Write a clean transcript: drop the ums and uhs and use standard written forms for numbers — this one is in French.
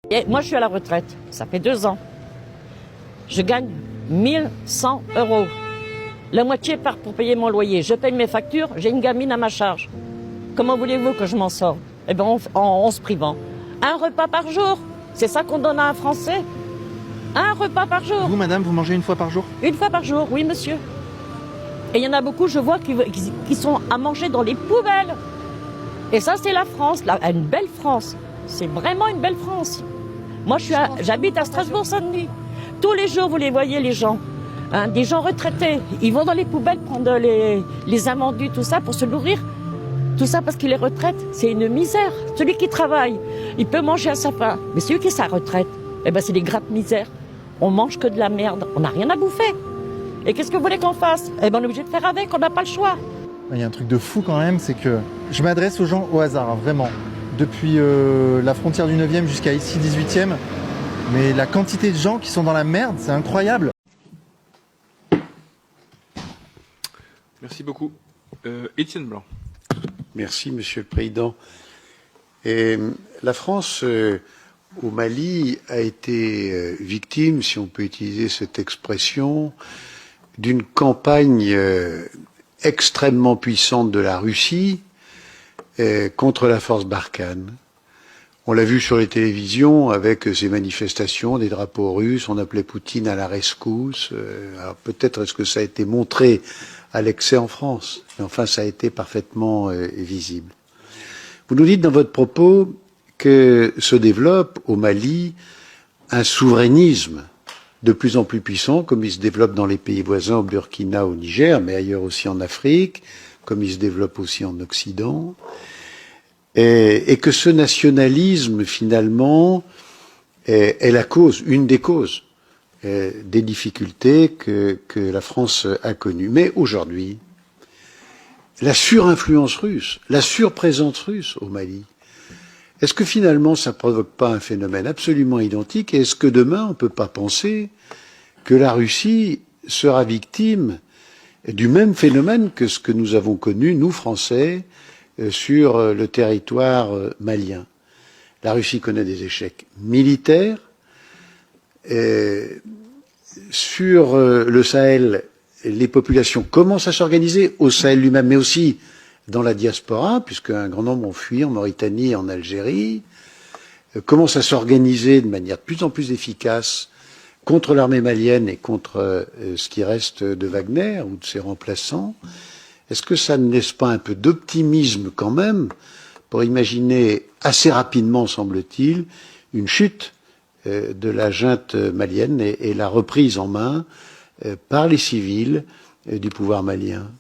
Et moi, je suis à la retraite. Ça fait 2 ans. Je gagne 1100 €. La moitié part pour payer mon loyer. Je paye mes factures. J'ai une gamine à ma charge. Comment voulez-vous que je m'en sorte? Eh bien, en se privant. Un repas par jour. C'est ça qu'on donne à un Français. Un repas par jour. Vous, madame, vous mangez une fois par jour? Une fois par jour, oui, monsieur. Et il y en a beaucoup, je vois, qui sont à manger dans les poubelles. Et ça, c'est la France, une belle France. C'est vraiment une belle France. Moi, j'habite à Strasbourg-Saint-Denis. Tous les jours, vous les voyez, les gens. Hein, des gens retraités. Ils vont dans les poubelles prendre les invendus, tout ça, pour se nourrir. Tout ça parce qu'il est retraite. C'est une misère. Celui qui travaille, il peut manger à sa faim. Mais celui qui est sa retraite, eh ben, c'est des grappes misères. On mange que de la merde. On n'a rien à bouffer. Et qu'est-ce que vous voulez qu'on fasse? Eh ben, on est obligé de faire avec. On n'a pas le choix. Il y a un truc de fou quand même, c'est que je m'adresse aux gens au hasard, hein, vraiment. Depuis la frontière du 9e jusqu'à ici 18e. Mais la quantité de gens qui sont dans la merde, c'est incroyable. Merci beaucoup. Étienne Blanc. Merci, Monsieur le Président. La France, au Mali, a été victime, si on peut utiliser cette expression, d'une campagne extrêmement puissante de la Russie contre la force Barkhane. On l'a vu sur les télévisions avec ces manifestations, des drapeaux russes, on appelait Poutine à la rescousse. Alors peut-être est-ce que ça a été montré à l'excès en France, mais enfin ça a été parfaitement visible. Vous nous dites dans votre propos que se développe au Mali un souverainisme de plus en plus puissant, comme il se développe dans les pays voisins, au Burkina, au Niger, mais ailleurs aussi en Afrique, comme il se développe aussi en Occident, et que ce nationalisme, finalement, est la cause, une des causes des difficultés que la France a connues. Mais aujourd'hui, la surinfluence russe, la surprésence russe au Mali, est-ce que finalement ça ne provoque pas un phénomène absolument identique? Et est-ce que demain on ne peut pas penser que la Russie sera victime du même phénomène que ce que nous avons connu, nous Français, sur le territoire malien? La Russie connaît des échecs militaires. Sur le Sahel, les populations commencent à s'organiser au Sahel lui-même, mais aussi dans la diaspora, puisqu'un grand nombre ont fui en Mauritanie et en Algérie, commencent à s'organiser de manière de plus en plus efficace contre l'armée malienne et contre ce qui reste de Wagner ou de ses remplaçants. Est-ce que ça ne laisse pas un peu d'optimisme quand même pour imaginer assez rapidement, semble-t-il, une chute de la junte malienne et la reprise en main par les civils du pouvoir malien?